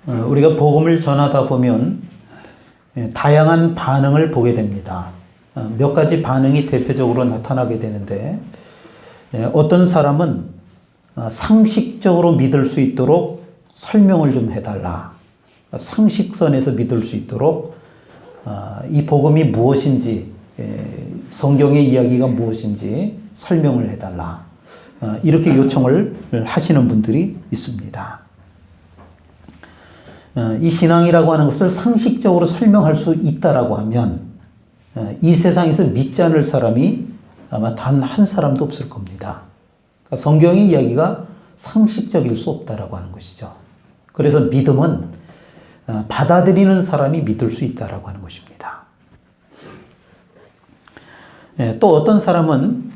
우리가 복음을 전하다 보면 다양한 반응을 보게 됩니다. 몇 가지 반응이 대표적으로 나타나게 되는데, 어떤 사람은 상식적으로 믿을 수 있도록 설명을 좀 해달라. 상식선에서 믿을 수 있도록 이 복음이 무엇인지, 성경의 이야기가 무엇인지 설명을 해달라. 이렇게 요청을 하시는 분들이 있습니다. 이 신앙이라고 하는 것을 상식적으로 설명할 수 있다라고 하면 이 세상에서 믿지 않을 사람이 아마 단 한 사람도 없을 겁니다. 그러니까 성경의 이야기가 상식적일 수 없다라고 하는 것이죠. 그래서 믿음은 받아들이는 사람이 믿을 수 있다라고 하는 것입니다. 또 어떤 사람은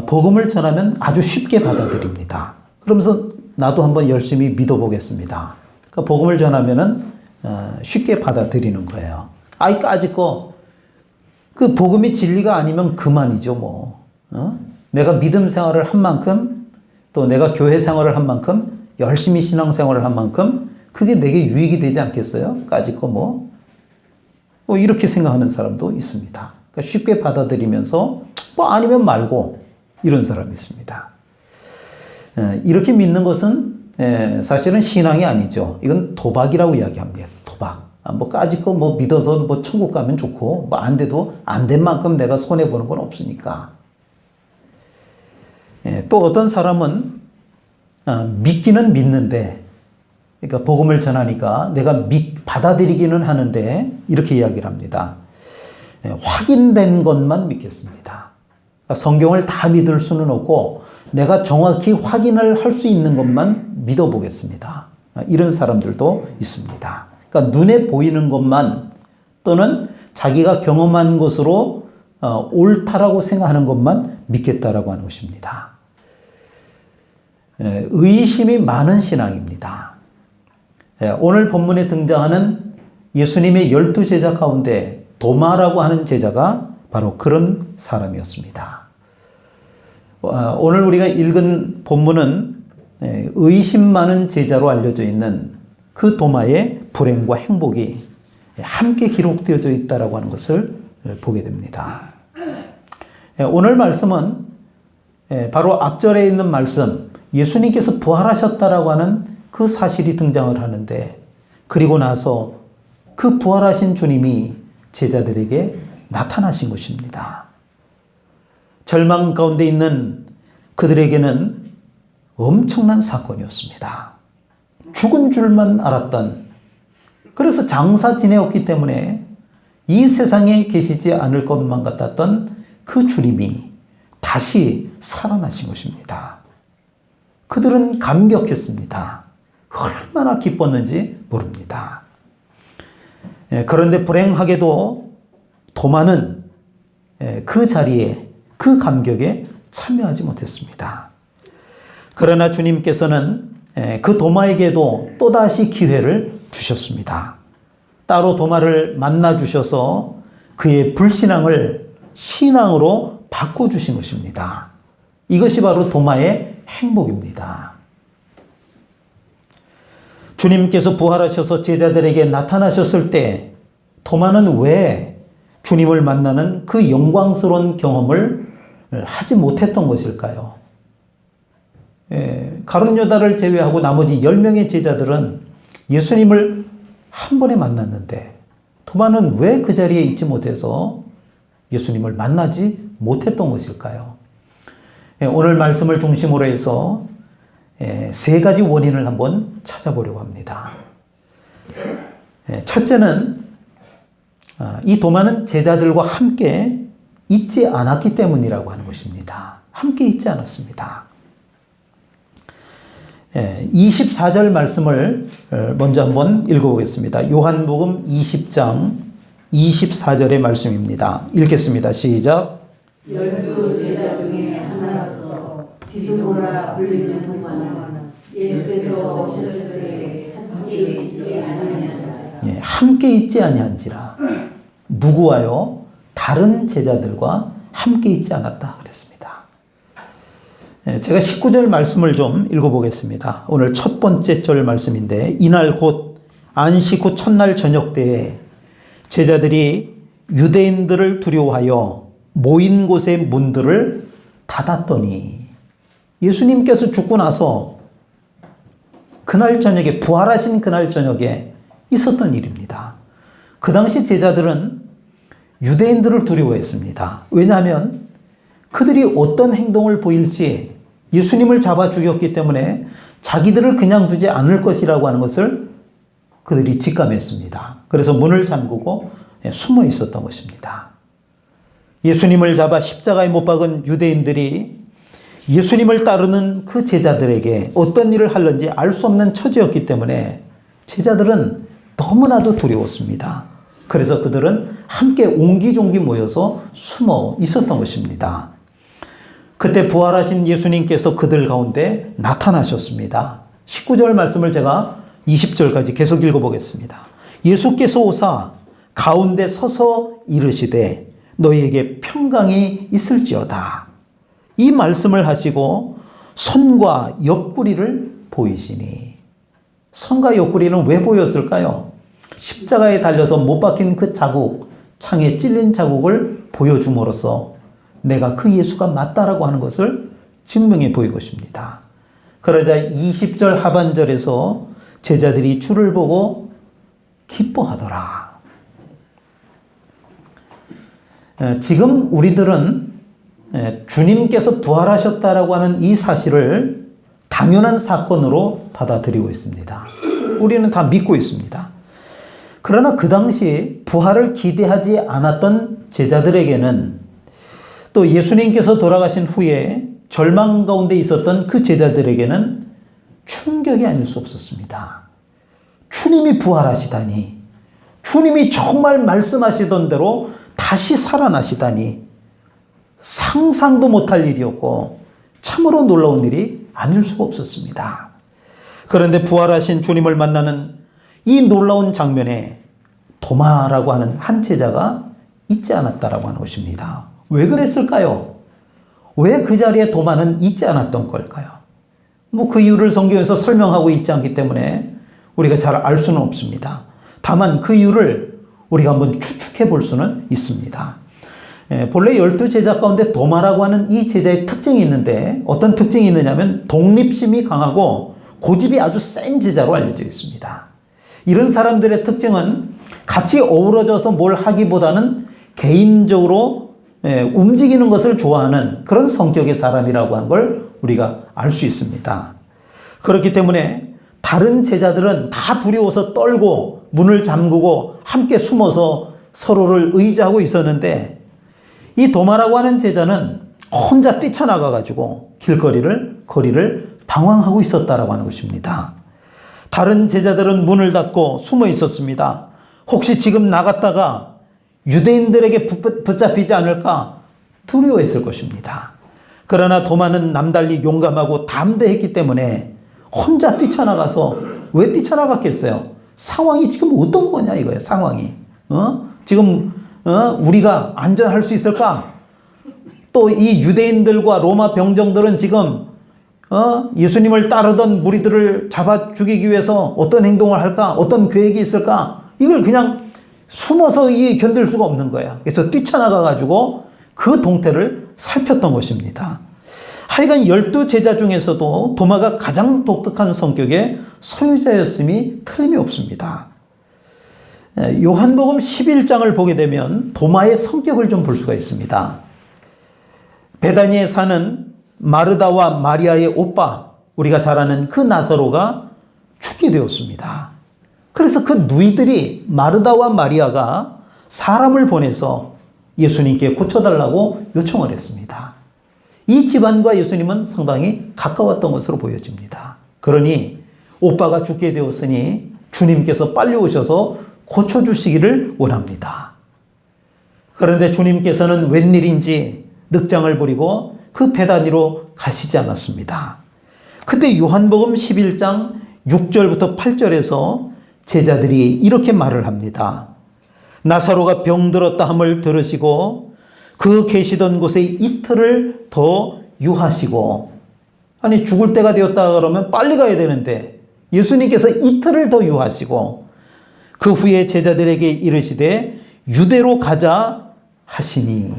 복음을 전하면 아주 쉽게 받아들입니다. 그러면서 나도 한번 열심히 믿어보겠습니다. 그러니까 복음을 전하면은 쉽게 받아들이는 거예요. 아이까지 그 복음이 진리가 아니면 그만이죠, 뭐. 내가 믿음 생활을 한 만큼, 또 내가 교회 생활을 한 만큼, 열심히 신앙 생활을 한 만큼, 그게 내게 유익이 되지 않겠어요? 까짓 뭐 이렇게 생각하는 사람도 있습니다. 그러니까 쉽게 받아들이면서 뭐 아니면 말고 이런 사람이 있습니다. 이렇게 믿는 것은 사실은 신앙이 아니죠. 이건 도박이라고 이야기합니다. 도박. 뭐 까짓 뭐 믿어서 뭐 천국 가면 좋고, 뭐 안 돼도 안 된 만큼 내가 손해보는 건 없으니까. 또 어떤 사람은 믿기는 믿는데, 그러니까 복음을 전하니까 내가 받아들이기는 하는데 이렇게 이야기를 합니다. 확인된 것만 믿겠습니다. 그러니까 성경을 다 믿을 수는 없고 내가 정확히 확인을 할 수 있는 것만 믿어보겠습니다. 이런 사람들도 있습니다. 그러니까 눈에 보이는 것만, 또는 자기가 경험한 것으로 옳다라고 생각하는 것만 믿겠다라고 하는 것입니다. 의심이 많은 신앙입니다. 오늘 본문에 등장하는 예수님의 12제자 가운데 도마라고 하는 제자가 바로 그런 사람이었습니다. 오늘 우리가 읽은 본문은 의심 많은 제자로 알려져 있는 그 도마의 불행과 행복이 함께 기록되어져 있다라고 하는 것을 보게 됩니다. 오늘 말씀은 바로 앞절에 있는 말씀, 예수님께서 부활하셨다라고 하는 그 사실이 등장을 하는데, 그리고 나서 그 부활하신 주님이 제자들에게 나타나신 것입니다. 절망 가운데 있는 그들에게는 엄청난 사건이었습니다. 죽은 줄만 알았던, 그래서 장사 지내었기 때문에 이 세상에 계시지 않을 것만 같았던 그 주님이 다시 살아나신 것입니다. 그들은 감격했습니다. 얼마나 기뻤는지 모릅니다. 그런데 불행하게도 도마는 그 자리에, 그 감격에 참여하지 못했습니다. 그러나 주님께서는 그 도마에게도 또다시 기회를 주셨습니다. 따로 도마를 만나 주셔서 그의 불신앙을 신앙으로 바꿔주신 것입니다. 이것이 바로 도마의 행복입니다. 주님께서 부활하셔서 제자들에게 나타나셨을 때 도마는 왜 주님을 만나는 그 영광스러운 경험을 하지 못했던 것일까요? 가룟 유다를 제외하고 나머지 10명의 제자들은 예수님을 한 번에 만났는데 도마는 왜 그 자리에 있지 못해서 예수님을 만나지 못했던 것일까요? 오늘 말씀을 중심으로 해서 세 가지 원인을 한번 찾아보려고 합니다. 첫째는 이 도마는 제자들과 함께 있지 않았기 때문이라고 하는 것입니다. 함께 있지 않았습니다. 24절 말씀을 먼저 한번 읽어보겠습니다. 요한복음 20장 24절의 말씀입니다. 읽겠습니다. 시작. 12제자 중에 하나로서 디도마라 불리는 도마는 예수께서 오셨을 때 함께 있지 아니한지라. 함께 있지 아니한지라. 누구와요? 다른 제자들과 함께 있지 않았다 그랬습니다. 제가 19절 말씀을 좀 읽어보겠습니다. 오늘 첫 번째 절 말씀인데, 이날 곧 안식 후 첫날 저녁 때에 제자들이 유대인들을 두려워하여 모인 곳의 문들을 닫았더니, 예수님께서 죽고 나서 그날 저녁에, 부활하신 그날 저녁에 있었던 일입니다. 그 당시 제자들은 유대인들을 두려워했습니다. 왜냐하면 그들이 어떤 행동을 보일지 예수님을 잡아 죽였기 때문에 자기들을 그냥 두지 않을 것이라고 하는 것을 그들이 직감했습니다. 그래서 문을 잠그고 숨어 있었던 것입니다. 예수님을 잡아 십자가에 못 박은 유대인들이 예수님을 따르는 그 제자들에게 어떤 일을 하는지 알 수 없는 처지였기 때문에 제자들은 너무나도 두려웠습니다. 그래서 그들은 함께 옹기종기 모여서 숨어 있었던 것입니다. 그때 부활하신 예수님께서 그들 가운데 나타나셨습니다. 19절 말씀을 제가 20절까지 계속 읽어보겠습니다. 예수께서 오사 가운데 서서 이르시되 너희에게 평강이 있을지어다. 이 말씀을 하시고 손과 옆구리를 보이시니, 손과 옆구리는 왜 보였을까요? 십자가에 달려서 못 박힌 그 자국, 창에 찔린 자국을 보여줌으로써 내가 그 예수가 맞다라고 하는 것을 증명해 보이고 있습니다. 그러자 20절 하반절에서 제자들이 주를 보고 기뻐하더라. 지금 우리들은 주님께서 부활하셨다라고 하는 이 사실을 당연한 사건으로 받아들이고 있습니다. 우리는 다 믿고 있습니다. 그러나 그 당시 부활을 기대하지 않았던 제자들에게는, 또 예수님께서 돌아가신 후에 절망 가운데 있었던 그 제자들에게는 충격이 아닐 수 없었습니다. 주님이 부활하시다니, 주님이 정말 말씀하시던 대로 다시 살아나시다니, 상상도 못할 일이었고 참으로 놀라운 일이 아닐 수가 없었습니다. 그런데 부활하신 주님을 만나는 이 놀라운 장면에 도마라고 하는 한 제자가 있지 않았다라고 하는 것입니다. 왜 그랬을까요? 왜 그 자리에 도마는 있지 않았던 걸까요? 그 이유를 성경에서 설명하고 있지 않기 때문에 우리가 잘 알 수는 없습니다. 다만 그 이유를 우리가 한번 추측해 볼 수는 있습니다. 본래 12제자 가운데 도마라고 하는 이 제자의 특징이 있는데, 어떤 특징이 있느냐면 독립심이 강하고 고집이 아주 센 제자로 알려져 있습니다. 이런 사람들의 특징은 같이 어우러져서 뭘 하기보다는 개인적으로 움직이는 것을 좋아하는 그런 성격의 사람이라고 하는 걸 우리가 알 수 있습니다. 그렇기 때문에 다른 제자들은 다 두려워서 떨고 문을 잠그고 함께 숨어서 서로를 의지하고 있었는데, 이 도마라고 하는 제자는 혼자 뛰쳐나가가지고 거리를 방황하고 있었다라고 하는 것입니다. 다른 제자들은 문을 닫고 숨어 있었습니다. 혹시 지금 나갔다가 유대인들에게 붙잡히지 않을까 두려워했을 것입니다. 그러나 도마는 남달리 용감하고 담대했기 때문에 혼자 뛰쳐나가서, 왜 뛰쳐나갔겠어요? 상황이 지금 어떤 거냐 이거예요. 상황이. 지금 우리가 안전할 수 있을까? 또 이 유대인들과 로마 병정들은 지금 예수님을 따르던 무리들을 잡아 죽이기 위해서 어떤 행동을 할까? 어떤 계획이 있을까? 이걸 그냥 숨어서 견딜 수가 없는 거야. 그래서 뛰쳐나가가지고 그 동태를 살폈던 것입니다. 하여간 12제자 중에서도 도마가 가장 독특한 성격의 소유자였음이 틀림이 없습니다. 요한복음 11장을 보게 되면 도마의 성격을 좀 볼 수가 있습니다. 베다니에 사는 마르다와 마리아의 오빠, 우리가 잘 아는 그 나사로가 죽게 되었습니다. 그래서 그 누이들이, 마르다와 마리아가 사람을 보내서 예수님께 고쳐달라고 요청을 했습니다. 이 집안과 예수님은 상당히 가까웠던 것으로 보여집니다. 그러니 오빠가 죽게 되었으니 주님께서 빨리 오셔서 고쳐주시기를 원합니다. 그런데 주님께서는 웬일인지 늑장을 부리고 그 베다니로 가시지 않았습니다. 그때 요한복음 11장 6절부터 8절에서 제자들이 이렇게 말을 합니다. 나사로가 병들었다 함을 들으시고 그 계시던 곳에 이틀을 더 유하시고 아니 죽을 때가 되었다 그러면 빨리 가야 되는데 예수님께서 이틀을 더 유하시고 그 후에 제자들에게 이르시되 유대로 가자 하시니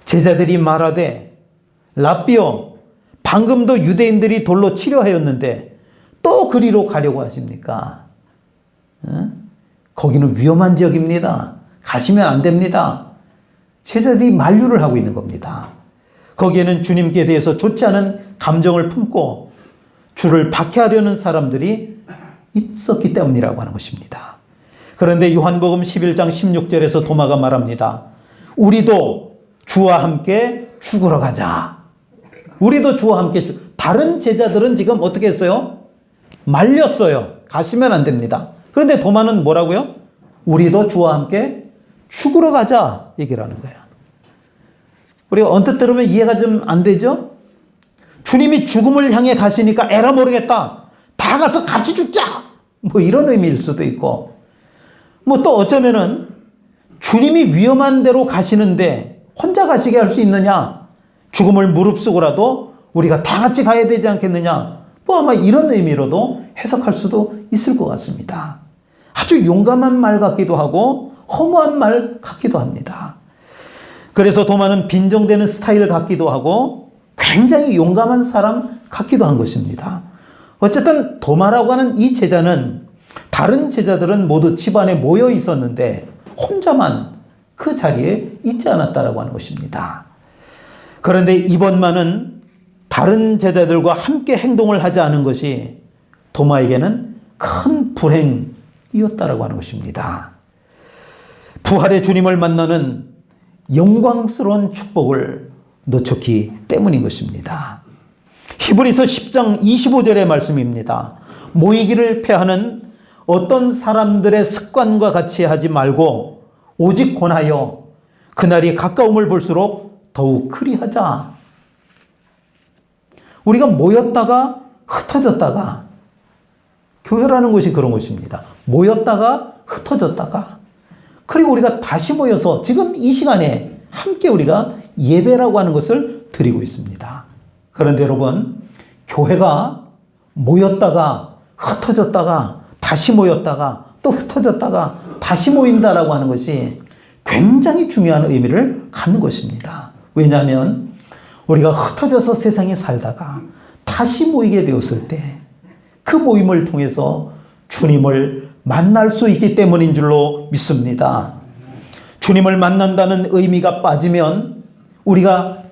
제자들이 말하되 랍비요 방금도 유대인들이 돌로 치려하였는데 또 그리로 가려고 하십니까? 거기는 위험한 지역입니다. 가시면 안 됩니다. 제자들이 만류를 하고 있는 겁니다. 거기에는 주님께 대해서 좋지 않은 감정을 품고 주를 박해하려는 사람들이 있었기 때문이라고 하는 것입니다. 그런데 요한복음 11장 16절에서 도마가 말합니다. 우리도 주와 함께 죽으러 가자. 우리도 주와 함께 다른 제자들은 지금 어떻게 했어요? 말렸어요. 가시면 안 됩니다. 그런데 도마는 뭐라고요? 우리도 주와 함께 죽으러 가자 얘기를 하는 거예요. 우리가 언뜻 들으면 이해가 좀 안 되죠? 주님이 죽음을 향해 가시니까 에라 모르겠다. 다 가서 같이 죽자. 뭐 이런 의미일 수도 있고 뭐 또 어쩌면은 주님이 위험한 데로 가시는데 혼자 가시게 할 수 있느냐? 죽음을 무릅쓰고라도 우리가 다 같이 가야 되지 않겠느냐? 뭐 아마 이런 의미로도 해석할 수도 있을 것 같습니다. 아주 용감한 말 같기도 하고 허무한 말 같기도 합니다. 그래서 도마는 빈정대는 스타일 같기도 하고 굉장히 용감한 사람 같기도 한 것입니다. 어쨌든 도마라고 하는 이 제자는 다른 제자들은 모두 집안에 모여 있었는데 혼자만 그 자리에 있지 않았다라고 하는 것입니다. 그런데 이번만은 다른 제자들과 함께 행동을 하지 않은 것이 도마에게는 큰 불행이었다라고 하는 것입니다. 부활의 주님을 만나는 영광스러운 축복을 놓쳤기 때문인 것입니다. 히브리서 10장 25절의 말씀입니다. 모이기를 패하는 어떤 사람들의 습관과 같이 하지 말고 오직 권하여 그날이 가까움을 볼수록 더욱 그리하자. 우리가 모였다가 흩어졌다가 교회라는 것이 그런 것입니다. 모였다가 흩어졌다가 그리고 우리가 다시 모여서 지금 이 시간에 함께 우리가 예배라고 하는 것을 드리고 있습니다. 그런데 여러분, 교회가 모였다가 흩어졌다가 다시 모였다가 또 흩어졌다가 다시 모인다라고 하는 것이 굉장히 중요한 의미를 갖는 것입니다. 왜냐하면 우리가 흩어져서 세상에 살다가 다시 모이게 되었을 때 그 모임을 통해서 주님을 만날 수 있기 때문인 줄로 믿습니다. 주님을 만난다는 의미가 빠지면 우리가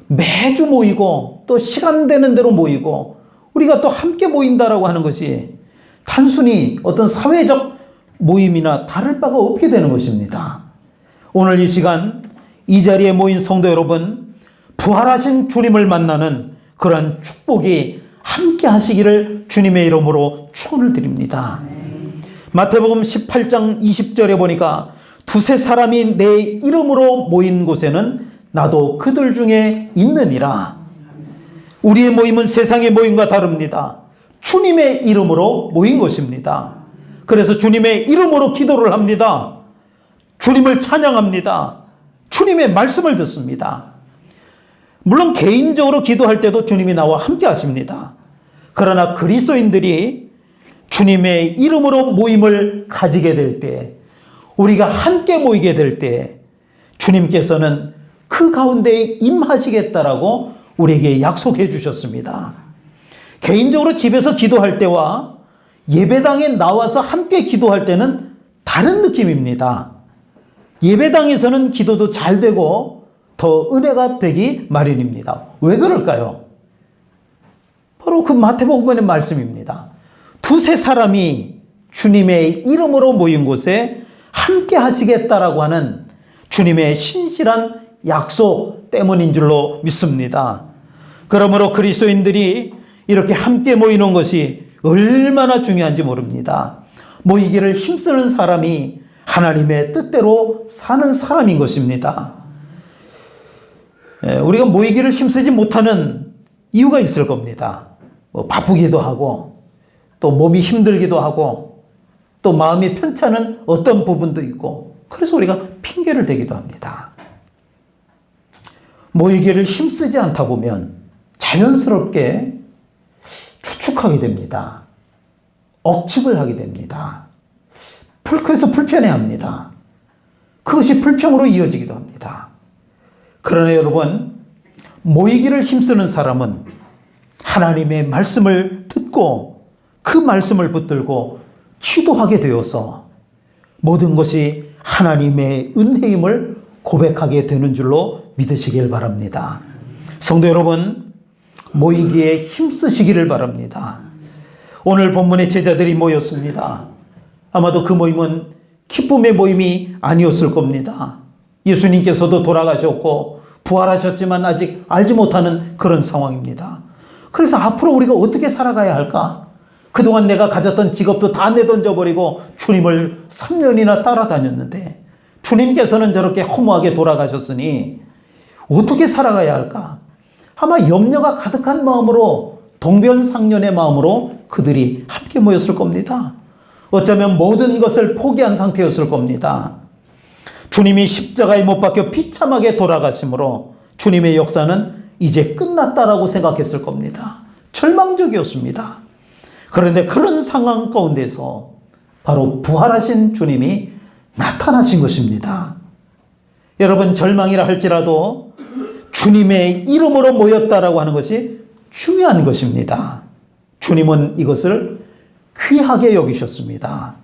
매주 모이고 또 시간 되는 대로 모이고 우리가 또 함께 모인다라고 하는 것이 단순히 어떤 사회적 모임이나 다를 바가 없게 되는 것입니다. 오늘 이 시간 이 자리에 모인 성도 여러분, 부활하신 주님을 만나는 그런 축복이 함께 하시기를 주님의 이름으로 축원을 드립니다. 마태복음 18장 20절에 보니까 두세 사람이 내 이름으로 모인 곳에는 나도 그들 중에 있느니라. 우리의 모임은 세상의 모임과 다릅니다. 주님의 이름으로 모인 것입니다. 그래서 주님의 이름으로 기도를 합니다. 주님을 찬양합니다. 주님의 말씀을 듣습니다. 물론 개인적으로 기도할 때도 주님이 나와 함께 하십니다. 그러나 그리스도인들이 주님의 이름으로 모임을 가지게 될 때, 우리가 함께 모이게 될 때 주님께서는 그 가운데에 임하시겠다라고 우리에게 약속해 주셨습니다. 개인적으로 집에서 기도할 때와 예배당에 나와서 함께 기도할 때는 다른 느낌입니다. 예배당에서는 기도도 잘 되고 더 은혜가 되기 마련입니다. 왜 그럴까요? 바로 그 마태복음의 말씀입니다. 두세 사람이 주님의 이름으로 모인 곳에 함께 하시겠다라고 하는 주님의 신실한 약속 때문인 줄로 믿습니다. 그러므로 그리스도인들이 이렇게 함께 모이는 것이 얼마나 중요한지 모릅니다. 모이기를 힘쓰는 사람이 하나님의 뜻대로 사는 사람인 것입니다. 우리가 모이기를 힘쓰지 못하는 이유가 있을 겁니다. 바쁘기도 하고 또 몸이 힘들기도 하고 또 마음이 편찮은 어떤 부분도 있고 그래서 우리가 핑계를 대기도 합니다. 모이기를 힘쓰지 않다 보면 자연스럽게 수축하게 됩니다. 억측을 하게 됩니다. 그래서 불편해합니다. 그것이 불평으로 이어지기도 합니다. 그러나 여러분, 모이기를 힘쓰는 사람은 하나님의 말씀을 듣고 그 말씀을 붙들고 기도하게 되어서 모든 것이 하나님의 은혜임을 고백하게 되는 줄로 믿으시길 바랍니다. 성도 여러분, 모이기에 힘쓰시기를 바랍니다. 오늘 본문의 제자들이 모였습니다. 아마도 그 모임은 기쁨의 모임이 아니었을 겁니다. 예수님께서도 돌아가셨고 부활하셨지만 아직 알지 못하는 그런 상황입니다. 그래서 앞으로 우리가 어떻게 살아가야 할까? 그동안 내가 가졌던 직업도 다 내던져버리고 주님을 3년이나 따라다녔는데 주님께서는 저렇게 허무하게 돌아가셨으니 어떻게 살아가야 할까? 아마 염려가 가득한 마음으로, 동변상련의 마음으로 그들이 함께 모였을 겁니다. 어쩌면 모든 것을 포기한 상태였을 겁니다. 주님이 십자가에 못 박혀 비참하게 돌아가심으로 주님의 역사는 이제 끝났다라고 생각했을 겁니다. 절망적이었습니다. 그런데 그런 상황 가운데서 바로 부활하신 주님이 나타나신 것입니다. 여러분, 절망이라 할지라도 주님의 이름으로 모였다라고 하는 것이 중요한 것입니다. 주님은 이것을 귀하게 여기셨습니다.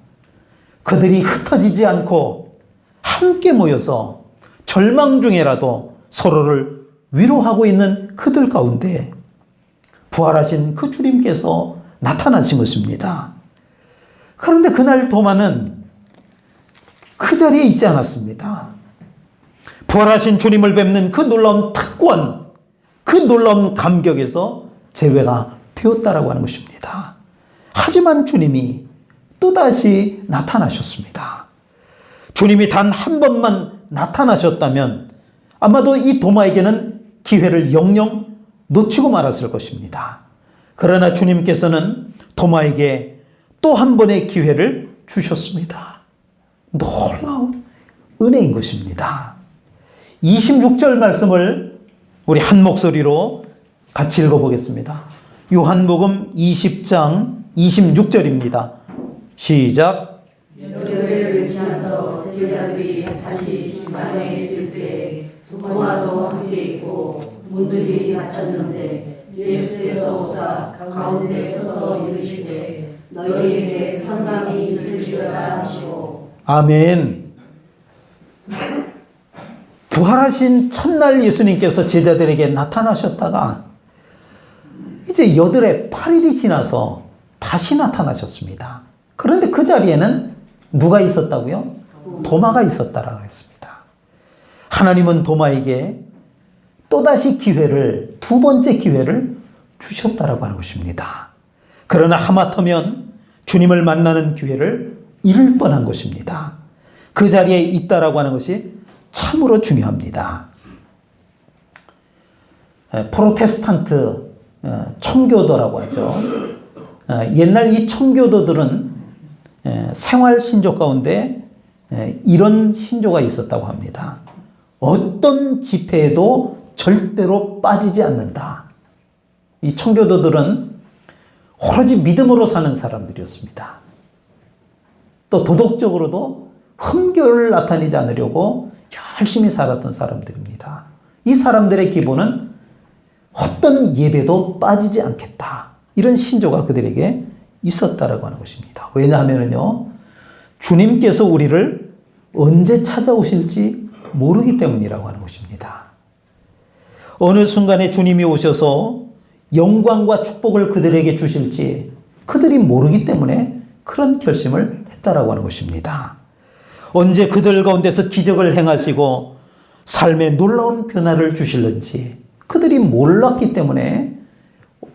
그들이 흩어지지 않고 함께 모여서 절망 중에라도 서로를 위로하고 있는 그들 가운데 부활하신 그 주님께서 나타나신 것입니다. 그런데 그날 도마는 그 자리에 있지 않았습니다. 부활하신 주님을 뵙는 그 놀라운 특권, 그 놀라운 감격에서 제외가 되었다라고 하는 것입니다. 하지만 주님이 또다시 나타나셨습니다. 주님이 단 한 번만 나타나셨다면 아마도 이 도마에게는 기회를 영영 놓치고 말았을 것입니다. 그러나 주님께서는 도마에게 또 한 번의 기회를 주셨습니다. 놀라운 은혜인 것입니다. 26절 말씀을 우리 한 목소리로 같이 읽어보겠습니다. 요한복음 20장 26절입니다. 시작. 열흘을 지나서 제자들이 다시 집안에 있을 때 도마도 함께 있고 문들이 닫혔는데 예수께서 오사 가운데 서서 이르시되 너희에게 평강이 있으리라 하시고. 아멘. 부활하신 첫날 예수님께서 제자들에게 나타나셨다가 이제 여들의 8일이 지나서 다시 나타나셨습니다. 그런데 그 자리에는 누가 있었다고요? 도마가 있었다라고 했습니다. 하나님은 도마에게 또다시 기회를, 두 번째 기회를 주셨다라고 하는 것입니다. 그러나 하마터면 주님을 만나는 기회를 잃을 뻔한 것입니다. 그 자리에 있다라고 하는 것이 참으로 중요합니다. 프로테스탄트 청교도라고 하죠. 옛날 이 청교도들은 생활 신조 가운데 이런 신조가 있었다고 합니다. 어떤 집회에도 절대로 빠지지 않는다. 이 청교도들은 오로지 믿음으로 사는 사람들이었습니다. 또 도덕적으로도 흠결을 나타내지 않으려고 열심히 살았던 사람들입니다. 이 사람들의 기본은 어떤 예배도 빠지지 않겠다. 이런 신조가 그들에게 있었다라고 하는 것입니다. 왜냐하면요, 주님께서 우리를 언제 찾아오실지 모르기 때문이라고 하는 것입니다. 어느 순간에 주님이 오셔서 영광과 축복을 그들에게 주실지 그들이 모르기 때문에 그런 결심을 했다라고 하는 것입니다. 언제 그들 가운데서 기적을 행하시고 삶에 놀라운 변화를 주실는지 그들이 몰랐기 때문에,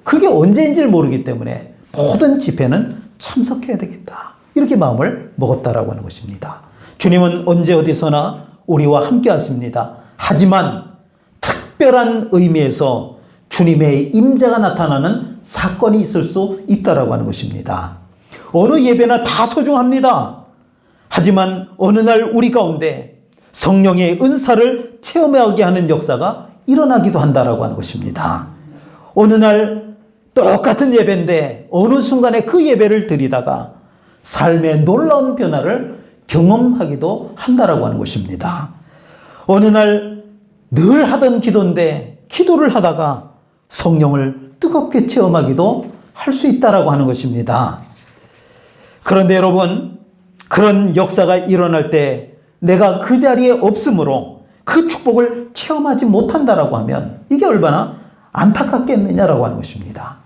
그게 언제인지를 모르기 때문에 모든 집회는 참석해야 되겠다, 이렇게 마음을 먹었다라고 하는 것입니다. 주님은 언제 어디서나 우리와 함께 하십니다. 하지만 특별한 의미에서 주님의 임재가 나타나는 사건이 있을 수 있다라고 하는 것입니다. 어느 예배나 다 소중합니다. 하지만 어느 날 우리 가운데 성령의 은사를 체험하게 하는 역사가 일어나기도 한다라고 하는 것입니다. 어느 날 똑같은 예배인데 어느 순간에 그 예배를 드리다가 삶의 놀라운 변화를 경험하기도 한다라고 하는 것입니다. 어느 날 늘 하던 기도인데 기도를 하다가 성령을 뜨겁게 체험하기도 할 수 있다라고 하는 것입니다. 그런데 여러분, 그런 역사가 일어날 때 내가 그 자리에 없으므로 그 축복을 체험하지 못한다라고 하면 이게 얼마나 안타깝겠느냐라고 하는 것입니다.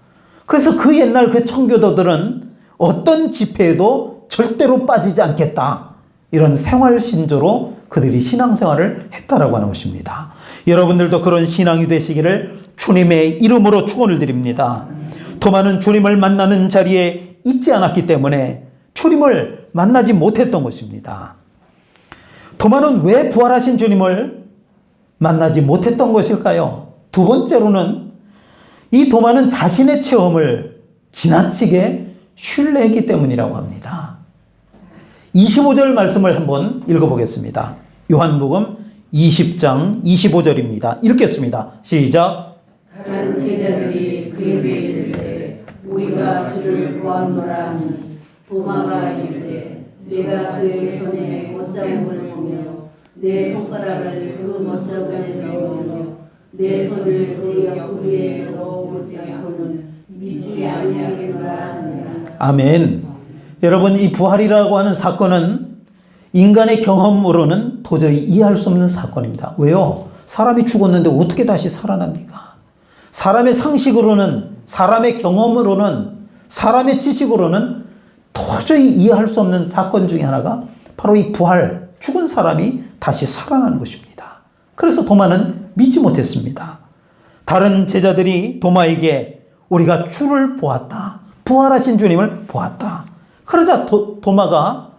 그래서 그 옛날 그 청교도들은 어떤 집회에도 절대로 빠지지 않겠다, 이런 생활신조로 그들이 신앙생활을 했다라고 하는 것입니다. 여러분들도 그런 신앙이 되시기를 주님의 이름으로 축원을 드립니다. 도마는 주님을 만나는 자리에 있지 않았기 때문에 주님을 만나지 못했던 것입니다. 도마는 왜 부활하신 주님을 만나지 못했던 것일까요? 두 번째로는 이 도마는 자신의 체험을 지나치게 신뢰했기 때문이라고 합니다. 25절 말씀을 한번 읽어보겠습니다. 요한복음 20장 25절입니다. 읽겠습니다. 시작. 다른 제자들이 그에게 이르되 우리가 주를 보았노라 하니 도마가 이르되 내가 그의 손에 못자국을 보며 내 손가락을 그 못자국에 넣으며 내 손을 그 옆구리에 넣어보지 않고는 믿지 아니하겠노라 하니라. 아멘. 여러분, 이 부활이라고 하는 사건은 인간의 경험으로는 도저히 이해할 수 없는 사건입니다. 왜요? 사람이 죽었는데 어떻게 다시 살아납니까? 사람의 상식으로는, 사람의 경험으로는, 사람의 지식으로는 도저히 이해할 수 없는 사건 중에 하나가 바로 이 부활, 죽은 사람이 다시 살아나는 것입니다. 그래서 도마는 믿지 못했습니다. 다른 제자들이 도마에게 우리가 주를 보았다, 부활하신 주님을 보았다. 그러자 도마가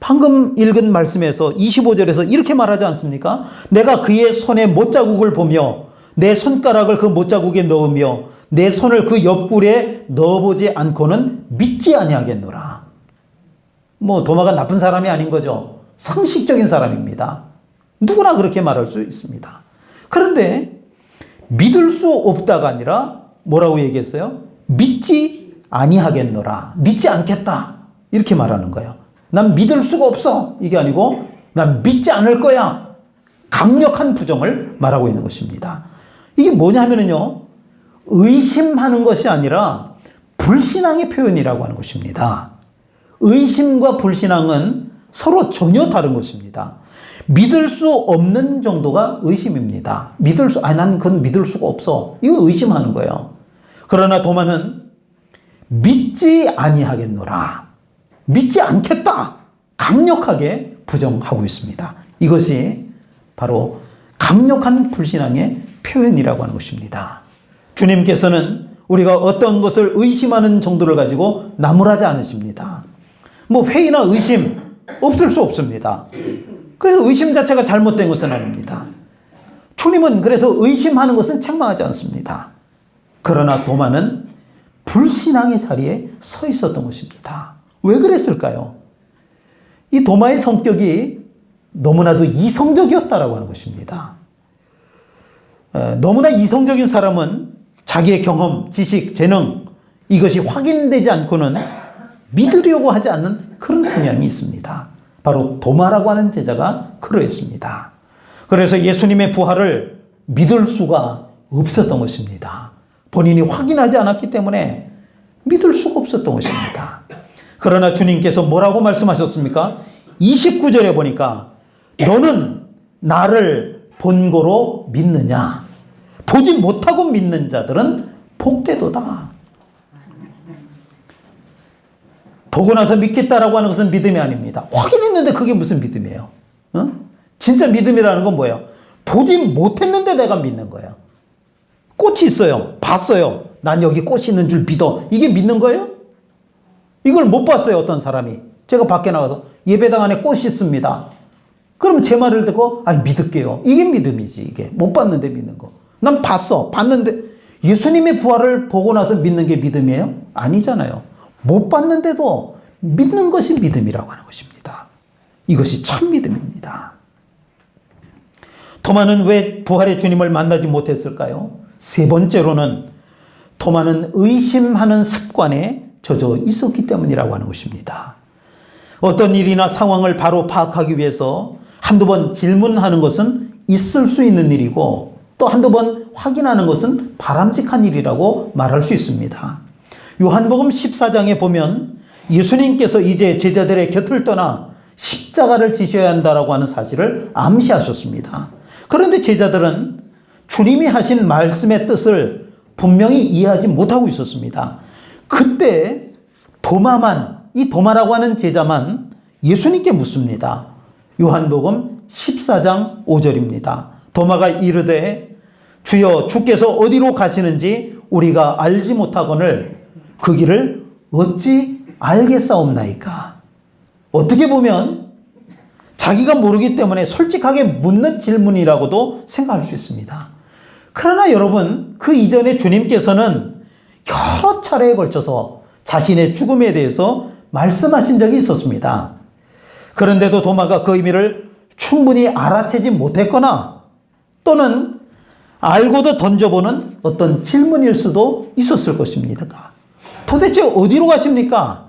방금 읽은 말씀에서 25절에서 이렇게 말하지 않습니까? 내가 그의 손에 못자국을 보며 내 손가락을 그 못자국에 넣으며 내 손을 그 옆구리에 넣어보지 않고는 믿지 아니하겠노라. 도마가 나쁜 사람이 아닌 거죠. 상식적인 사람입니다. 누구나 그렇게 말할 수 있습니다. 그런데 믿을 수 없다가 아니라 뭐라고 얘기했어요? 믿지 아니하겠노라. 믿지 않겠다. 이렇게 말하는 거예요. 난 믿을 수가 없어. 이게 아니고 난 믿지 않을 거야. 강력한 부정을 말하고 있는 것입니다. 이게 뭐냐 하면요, 의심하는 것이 아니라 불신앙의 표현이라고 하는 것입니다. 의심과 불신앙은 서로 전혀 다른 것입니다. 믿을 수 없는 정도가 의심입니다. 난 그건 믿을 수가 없어. 이거 의심하는 거예요. 그러나 도마는 믿지 아니하겠노라. 믿지 않겠다. 강력하게 부정하고 있습니다. 이것이 바로 강력한 불신앙의 표현이라고 하는 것입니다. 주님께서는 우리가 어떤 것을 의심하는 정도를 가지고 나무라지 않으십니다. 회의나 의심 없을 수 없습니다. 그래서 의심 자체가 잘못된 것은 아닙니다. 주님은 그래서 의심하는 것은 책망하지 않습니다. 그러나 도마는 불신앙의 자리에 서 있었던 것입니다. 왜 그랬을까요? 이 도마의 성격이 너무나도 이성적이었다라고 하는 것입니다. 너무나 이성적인 사람은 자기의 경험, 지식, 재능, 이것이 확인되지 않고는 믿으려고 하지 않는 그런 성향이 있습니다. 바로 도마라고 하는 제자가 그러했습니다. 그래서 예수님의 부활을 믿을 수가 없었던 것입니다. 본인이 확인하지 않았기 때문에 믿을 수가 없었던 것입니다. 그러나 주님께서 뭐라고 말씀하셨습니까? 29절에 보니까 너는 나를 본고로 믿느냐? 보지 못하고 믿는 자들은 복되도다. 보고 나서 믿겠다라고 하는 것은 믿음이 아닙니다. 확인했는데 그게 무슨 믿음이에요? 진짜 믿음이라는 건 뭐예요? 보지 못했는데 내가 믿는 거예요. 꽃이 있어요. 봤어요. 난 여기 꽃이 있는 줄 믿어. 이게 믿는 거예요? 이걸 못 봤어요, 어떤 사람이. 제가 밖에 나가서 예배당 안에 꽃이 있습니다. 그럼 제 말을 듣고 믿을게요. 이게 믿음이지. 이게 못 봤는데 믿는 거. 난 봤는데 예수님의 부활을 보고 나서 믿는 게 믿음이에요? 아니잖아요. 못 봤는데도 믿는 것이 믿음이라고 하는 것입니다. 이것이 참 믿음입니다. 도마는 왜 부활의 주님을 만나지 못했을까요? 세 번째로는 도마는 의심하는 습관에 젖어 있었기 때문이라고 하는 것입니다. 어떤 일이나 상황을 바로 파악하기 위해서 한두 번 질문하는 것은 있을 수 있는 일이고 또 한두 번 확인하는 것은 바람직한 일이라고 말할 수 있습니다. 요한복음 14장에 보면 예수님께서 이제 제자들의 곁을 떠나 십자가를 지셔야 한다라고 하는 사실을 암시하셨습니다. 그런데 제자들은 주님이 하신 말씀의 뜻을 분명히 이해하지 못하고 있었습니다. 그때 이 도마라고 하는 제자만 예수님께 묻습니다. 요한복음 14장 5절입니다. 도마가 이르되 주여 주께서 어디로 가시는지 우리가 알지 못하거늘 그 길을 어찌 알겠사옵나이까. 어떻게 보면 자기가 모르기 때문에 솔직하게 묻는 질문이라고도 생각할 수 있습니다. 그러나 여러분, 그 이전에 주님께서는 여러 차례에 걸쳐서 자신의 죽음에 대해서 말씀하신 적이 있었습니다. 그런데도 도마가 그 의미를 충분히 알아채지 못했거나 또는 알고도 던져보는 어떤 질문일 수도 있었을 것입니다. 도대체 어디로 가십니까?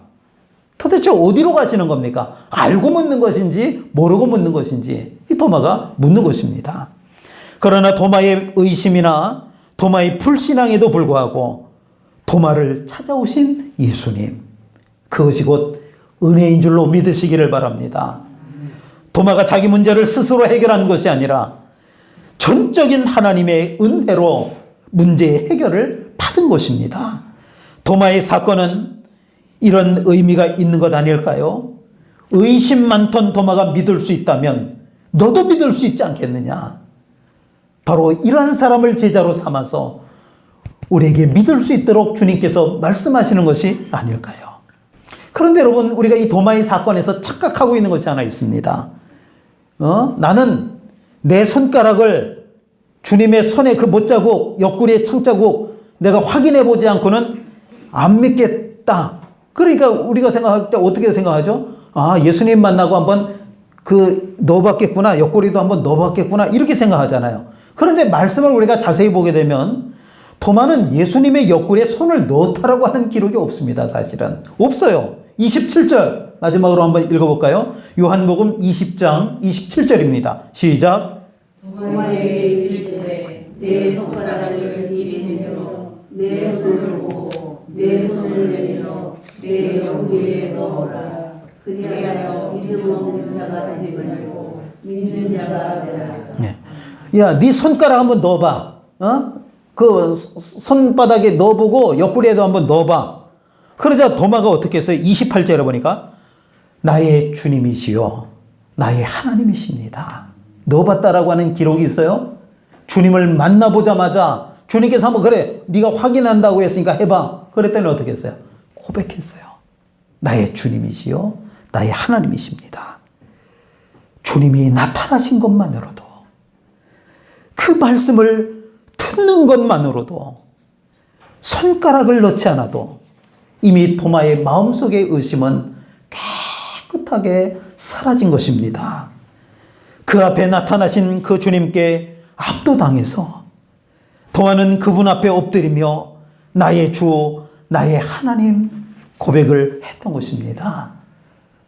도대체 어디로 가시는 겁니까? 알고 묻는 것인지 모르고 묻는 것인지 이 도마가 묻는 것입니다. 그러나 도마의 의심이나 도마의 불신앙에도 불구하고 도마를 찾아오신 예수님, 그것이 곧 은혜인 줄로 믿으시기를 바랍니다. 도마가 자기 문제를 스스로 해결한 것이 아니라 전적인 하나님의 은혜로 문제의 해결을 받은 것입니다. 도마의 사건은 이런 의미가 있는 것 아닐까요? 의심 많던 도마가 믿을 수 있다면 너도 믿을 수 있지 않겠느냐? 바로 이러한 사람을 제자로 삼아서 우리에게 믿을 수 있도록 주님께서 말씀하시는 것이 아닐까요? 그런데 여러분, 우리가 이 도마의 사건에서 착각하고 있는 것이 하나 있습니다. 나는 내 손가락을 주님의 손에 그 못자국, 옆구리의 창자국 내가 확인해 보지 않고는 안 믿겠다. 그러니까 우리가 생각할 때 어떻게 생각하죠? 아, 예수님 만나고 한번 넣어봤겠구나. 옆구리도 한번 넣어봤겠구나. 이렇게 생각하잖아요. 그런데 말씀을 우리가 자세히 보게 되면 도마는 예수님의 옆구리에 손을 넣었다라고 하는 기록이 없습니다. 사실은. 없어요. 27절 마지막으로 한번 읽어볼까요? 요한복음 20장 27절입니다. 시작. 도마에게 이르시되 내 손가락을 입에 넣어 내 손을 보고 내 손을 내밀어 내 옆구리에 넣어라. 그리하여 믿음 없는 자가 되지 말고 믿는 자가 되라. 야, 네 손가락 한번 넣어봐. 그 손바닥에 넣어보고 옆구리에도 한번 넣어봐. 그러자 도마가 어떻게 했어요? 28절에 보니까 나의 주님이시요 나의 하나님이십니다. 넣어봤다라고 하는 기록이 있어요. 주님을 만나보자마자 주님께서 한번 그래 네가 확인한다고 했으니까 해봐. 그랬더니 어떻게 했어요? 고백했어요. 나의 주님이시요 나의 하나님이십니다. 주님이 나타나신 것만으로도 그 말씀을 듣는 것만으로도 손가락을 넣지 않아도 이미 도마의 마음속의 의심은 깨끗하게 사라진 것입니다. 그 앞에 나타나신 그 주님께 압도당해서 도마는 그분 앞에 엎드리며 나의 주, 나의 하나님 고백을 했던 것입니다.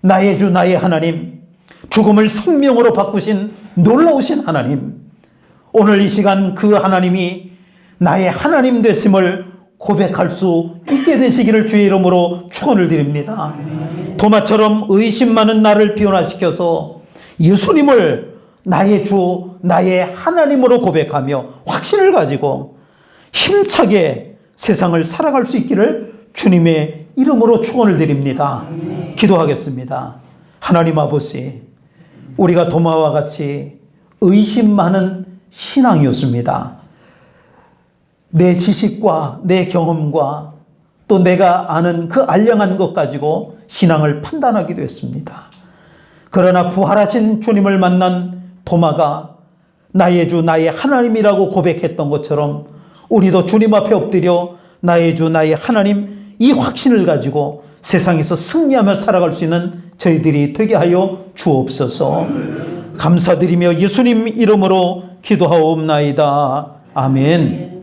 나의 주, 나의 하나님, 죽음을 생명으로 바꾸신 놀라우신 하나님, 오늘 이 시간 그 하나님이 나의 하나님 되심을 고백할 수 있게 되시기를 주의 이름으로 축원을 드립니다. 도마처럼 의심 많은 나를 변화시켜서 예수님을 나의 주, 나의 하나님으로 고백하며 확신을 가지고 힘차게 세상을 살아갈 수 있기를 주님의 이름으로 축원을 드립니다. 기도하겠습니다. 하나님 아버지, 우리가 도마와 같이 의심 많은 신앙이었습니다. 내 지식과 내 경험과 또 내가 아는 그 알량한 것 가지고 신앙을 판단하기도 했습니다. 그러나 부활하신 주님을 만난 도마가 나의 주 나의 하나님이라고 고백했던 것처럼 우리도 주님 앞에 엎드려 나의 주 나의 하나님 이 확신을 가지고 세상에서 승리하며 살아갈 수 있는 저희들이 되게 하여 주옵소서. 감사드리며 예수님 이름으로 기도하옵나이다. 아멘.